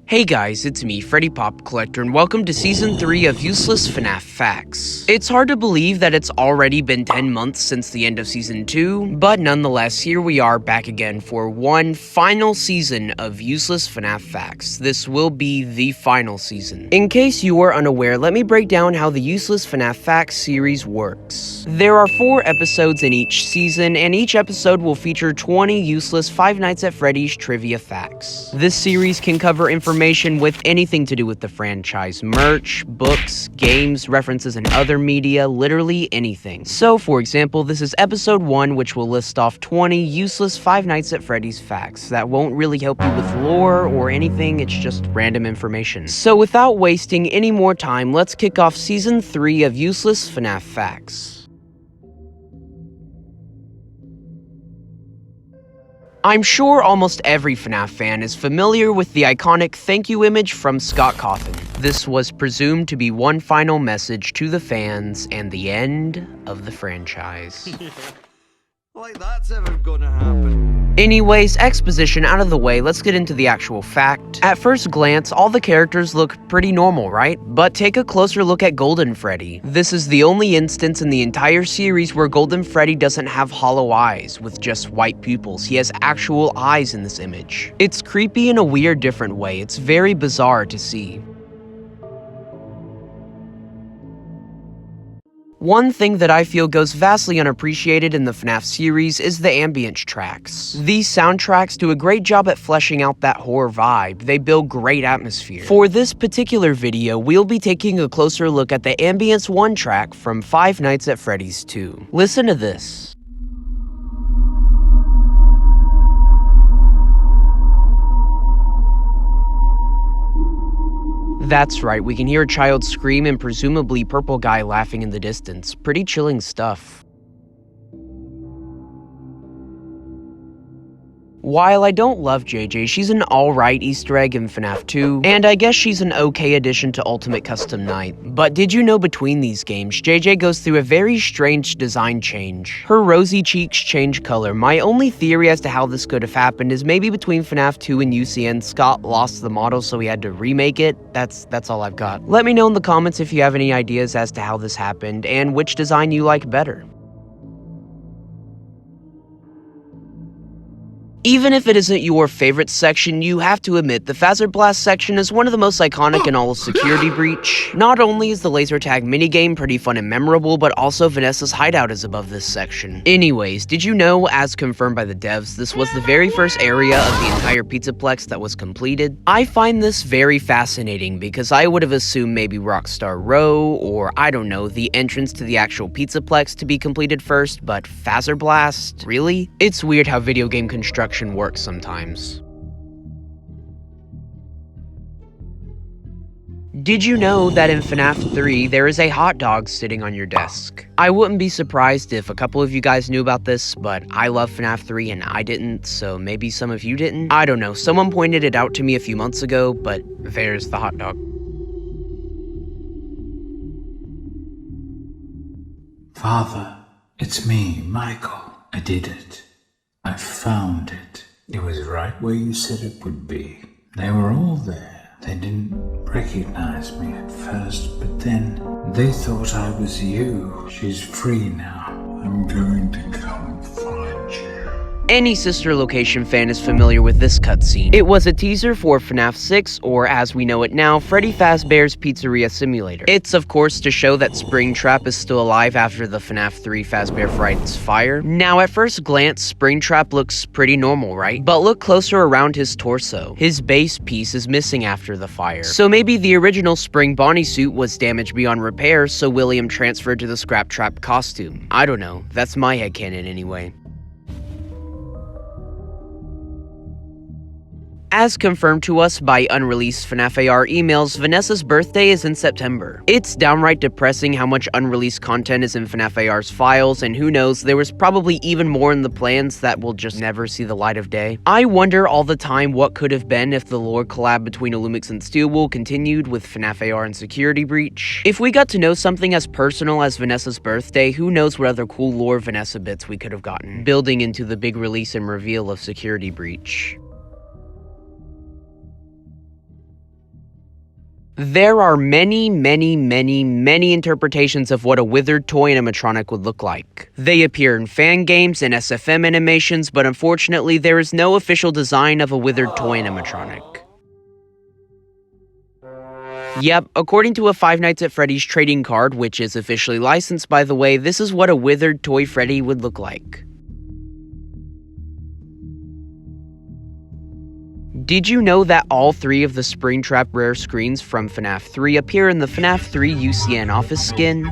Hey guys, it's me, Freddy Pop Collector, and welcome to Season 3 of Useless FNAF Facts. It's hard to believe that it's already been 10 months since the end of Season 2, but nonetheless, here we are back again for one final season of Useless FNAF Facts. This will be the final season. In case you are unaware, let me break down how the Useless FNAF Facts series works. There are 4 episodes in each season, and each episode will feature 20 useless Five Nights at Freddy's trivia facts. This series can cover information with anything to do with the franchise: merch, books, games, references in other media, literally anything. So, for example, this is episode 1, which will list off 20 useless Five Nights at Freddy's facts that won't really help you with lore or anything, it's just random information. So without wasting any more time, let's kick off Season 3 of Useless FNAF Facts. I'm sure almost every FNAF fan is familiar with the iconic thank you image from Scott Cawthon. This was presumed to be one final message to the fans and the end of the franchise. Like that's ever gonna happen. Anyways, exposition out of the way, let's get into the actual fact. At first glance, all the characters look pretty normal, right? But take a closer look at Golden Freddy. This is the only instance in the entire series where Golden Freddy doesn't have hollow eyes with just white pupils. He has actual eyes in this image. It's creepy in a weird, different way. It's very bizarre to see. One thing that I feel goes vastly unappreciated in the FNAF series is the ambience tracks. These soundtracks do a great job at fleshing out that horror vibe. They build great atmosphere. For this particular video, we'll be taking a closer look at the Ambience 1 track from Five Nights at Freddy's 2. Listen to this. That's right, we can hear a child scream and presumably Purple Guy laughing in the distance. Pretty chilling stuff. While I don't love JJ, she's an alright Easter egg in FNAF 2, and I guess she's an okay addition to Ultimate Custom Night. But did you know between these games, JJ goes through a very strange design change. Her rosy cheeks change color. My only theory as to how this could have happened is maybe between FNAF 2 and UCN, Scott lost the model so he had to remake it. That's all I've got. Let me know in the comments if you have any ideas as to how this happened, and which design you like better. Even if it isn't your favorite section, you have to admit the Phaser Blast section is one of the most iconic in all of Security Breach. Not only is the laser tag minigame pretty fun and memorable, but also Vanessa's hideout is above this section. Anyways, did you know, as confirmed by the devs, this was the very first area of the entire Pizzaplex that was completed? I find this very fascinating because I would have assumed maybe Rockstar Row, or I don't know, the entrance to the actual Pizzaplex to be completed first, but Phaser Blast? Really? It's weird how video game construction works sometimes. Did you know that in FNAF 3, there is a hot dog sitting on your desk? I wouldn't be surprised if a couple of you guys knew about this, but I love FNAF 3 and I didn't, so maybe some of you didn't? I don't know, someone pointed it out to me a few months ago, but there's the hot dog. Father, it's me, Michael. I did it. I found it. It was right where you said it would be. They were all there. They didn't recognize me at first, but then they thought I was you. She's free now. I'm going to come find you. Any Sister Location fan is familiar with this cutscene. It was a teaser for FNAF 6, or as we know it now, Freddy Fazbear's Pizzeria Simulator. It's of course to show that Springtrap is still alive after the FNAF 3 Fazbear Frighten's fire. Now at first glance, Springtrap looks pretty normal, right? But look closer around his torso. His base piece is missing after the fire. So maybe the original Spring Bonnie suit was damaged beyond repair, so William transferred to the Scrap Trap costume. I don't know, that's my headcanon anyway. As confirmed to us by unreleased FNAF AR emails, Vanessa's birthday is in September. It's downright depressing how much unreleased content is in FNAF AR's files, and who knows, there was probably even more in the plans that will just never see the light of day. I wonder all the time what could have been if the lore collab between Illumix and Steelwool continued with FNAF AR and Security Breach. If we got to know something as personal as Vanessa's birthday, who knows what other cool lore Vanessa bits we could have gotten, building into the big release and reveal of Security Breach. There are many interpretations of what a withered toy animatronic would look like. They appear in fan games and SFM animations, but unfortunately there is no official design of a withered toy animatronic. Yep, according to a Five Nights at Freddy's trading card, which is officially licensed by the way, this is what a Withered Toy Freddy would look like. Did you know that all 3 of the Springtrap rare screens from FNAF 3 appear in the FNAF 3 UCN office skin?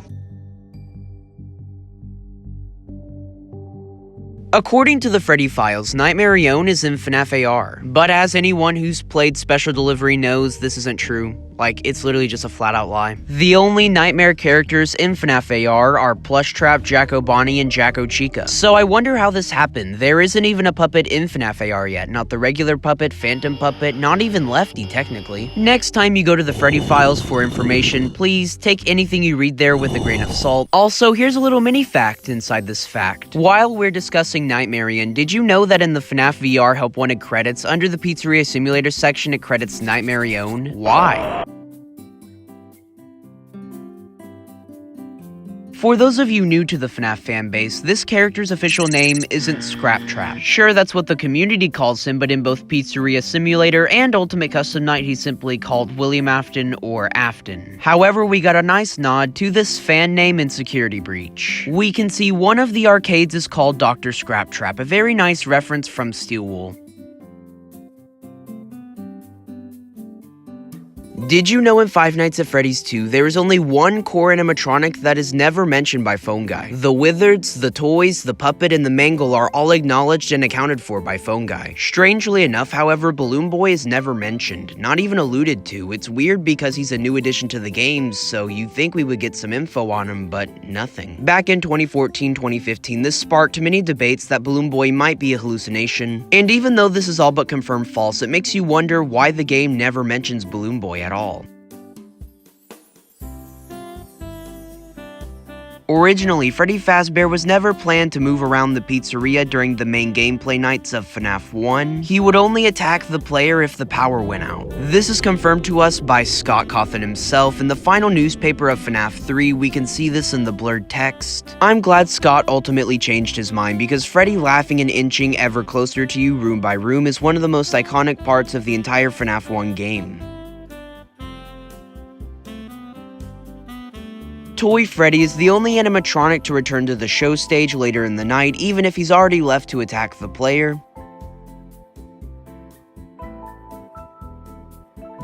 According to the Freddy Files, Nightmare Ione is in FNAF AR, but as anyone who's played Special Delivery knows, this isn't true. Like, it's literally just a flat-out lie. The only Nightmare characters in FNAF AR are Plushtrap, Jacko Bonnie, and Jacko Chica. So I wonder how this happened. There isn't even a puppet in FNAF AR yet. Not the regular puppet, Phantom puppet, not even Lefty, technically. Next time you go to the Freddy Files for information, please take anything you read there with a grain of salt. Also, here's a little mini fact inside this fact. While we're discussing Nightmare Ione, did you know that in the FNAF VR Help Wanted credits, under the Pizzeria Simulator section, it credits Nightmare Ione? Why? For those of you new to the FNAF fanbase, this character's official name isn't Scraptrap. Sure, that's what the community calls him, but in both Pizzeria Simulator and Ultimate Custom Night, he's simply called William Afton or Afton. However, we got a nice nod to this fan name in Security Breach. We can see one of the arcades is called Dr. Scraptrap, a very nice reference from Steel Wool. Did you know in Five Nights at Freddy's 2, there is only one core animatronic that is never mentioned by Phone Guy? The Withereds, the toys, the puppet, and the mangle are all acknowledged and accounted for by Phone Guy. Strangely enough, however, Balloon Boy is never mentioned, not even alluded to. It's weird because he's a new addition to the games, so you'd think we would get some info on him, but nothing. Back in 2014-2015, this sparked many debates that Balloon Boy might be a hallucination, and even though this is all but confirmed false, it makes you wonder why the game never mentions Balloon Boy at all. Originally, Freddy Fazbear was never planned to move around the pizzeria during the main gameplay nights of FNAF 1. He would only attack the player if the power went out. This is confirmed to us by Scott Cawthon himself. In the final newspaper of FNAF 3, we can see this in the blurred text. I'm glad Scott ultimately changed his mind, because Freddy laughing and inching ever closer to you room by room is one of the most iconic parts of the entire FNAF 1 game. Toy Freddy is the only animatronic to return to the show stage later in the night, even if he's already left to attack the player.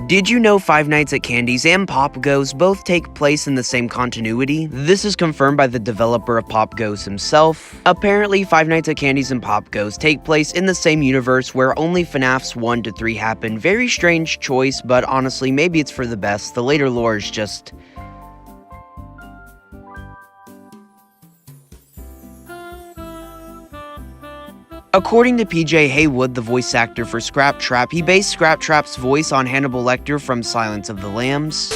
Did you know Five Nights at Candy's and Pop Goes both take place in the same continuity? This is confirmed by the developer of Pop Goes himself. Apparently, Five Nights at Candy's and Pop Goes take place in the same universe where only FNAFs 1 to 3 happen. Very strange choice, but honestly, maybe it's for the best. The later lore is just... According to PJ Haywood, the voice actor for Scraptrap, he based Scraptrap's voice on Hannibal Lecter from Silence of the Lambs.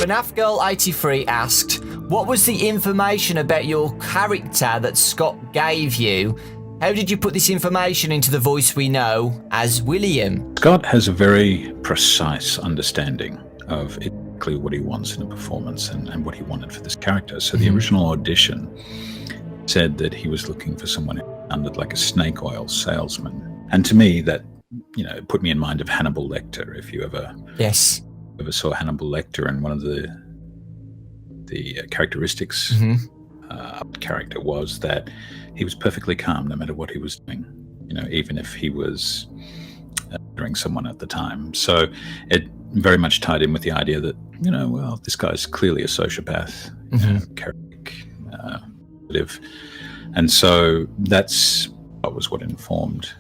FNAF Girl 83 asked, what was the information about your character that Scott gave you? How did you put this information into the voice we know as William? Scott has a very precise understanding of exactly what he wants in a performance and what he wanted for this character. So the original audition said that he was looking for someone who sounded like a snake oil salesman. And to me, that, put me in mind of Hannibal Lecter. If you ever saw Hannibal Lecter, and one of the characteristics of the character was that he was perfectly calm no matter what he was doing, even if he was murdering someone at the time. So it very much tied in with the idea that, this guy's clearly a sociopath, and so that was what informed.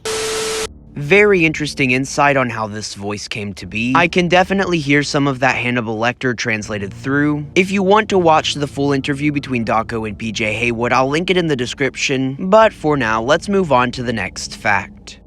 Very interesting insight on how this voice came to be. I can definitely hear some of that Hannibal Lecter translated through. If you want to watch the full interview between Dawko and PJ Haywood, I'll link it in the description, but for now, let's move on to the next fact.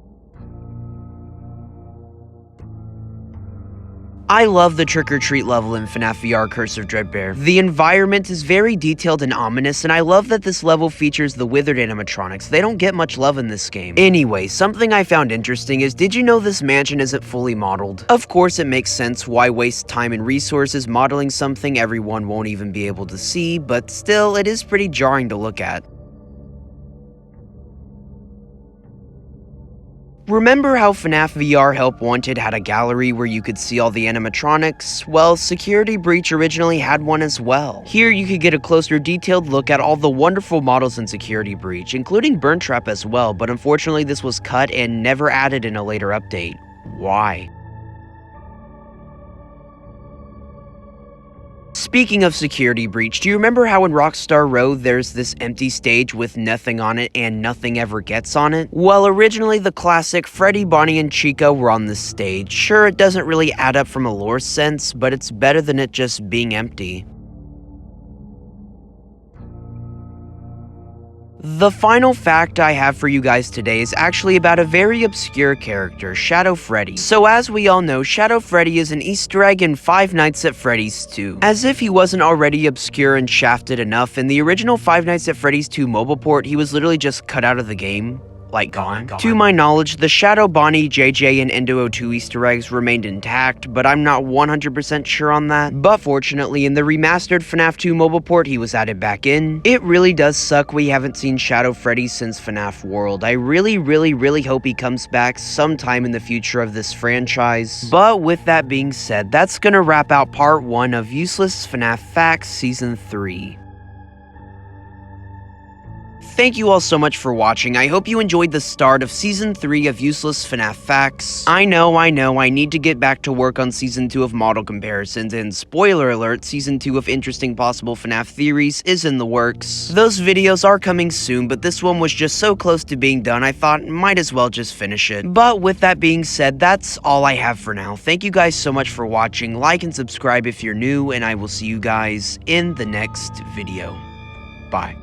I love the trick-or-treat level in FNAF VR Curse of Dreadbear. The environment is very detailed and ominous, and I love that this level features the Withered animatronics. They don't get much love in this game. Anyway, something I found interesting is, did you know this mansion isn't fully modeled? Of course, it makes sense why waste time and resources modeling something everyone won't even be able to see, but still, it is pretty jarring to look at. Remember how FNAF VR Help Wanted had a gallery where you could see all the animatronics? Well, Security Breach originally had one as well. Here you could get a closer detailed look at all the wonderful models in Security Breach, including Burn Trap as well, but unfortunately this was cut and never added in a later update. Why? Speaking of Security Breach, do you remember how in Rockstar Road there's this empty stage with nothing on it and nothing ever gets on it? Well, originally the classic Freddy, Bonnie, and Chica were on this stage. Sure, it doesn't really add up from a lore sense, but it's better than it just being empty. The final fact I have for you guys today is actually about a very obscure character, Shadow Freddy. So as we all know, Shadow Freddy is an Easter egg in Five Nights at Freddy's 2. As if he wasn't already obscure and shafted enough, in the original Five Nights at Freddy's 2 mobile port, he was literally just cut out of the game. Like gone. To my knowledge, the Shadow, Bonnie, JJ, and Endo 2 Easter eggs remained intact, but I'm not 100% sure on that. But fortunately, in the remastered FNAF 2 mobile port, he was added back in. It really does suck we haven't seen Shadow Freddy since FNAF World. I really hope he comes back sometime in the future of this franchise. But with that being said, that's gonna wrap out part 1 of Useless FNAF Facts Season 3. Thank you all so much for watching. I hope you enjoyed the start of Season 3 of Useless FNAF Facts. I know, I need to get back to work on Season 2 of model comparisons, and spoiler alert, Season 2 of Interesting Possible FNAF Theories is in the works. Those videos are coming soon, but this one was just so close to being done, I thought might as well just finish it. But with that being said, that's all I have for now. Thank you guys so much for watching. Like and subscribe if you're new, and I will see you guys in the next video. Bye.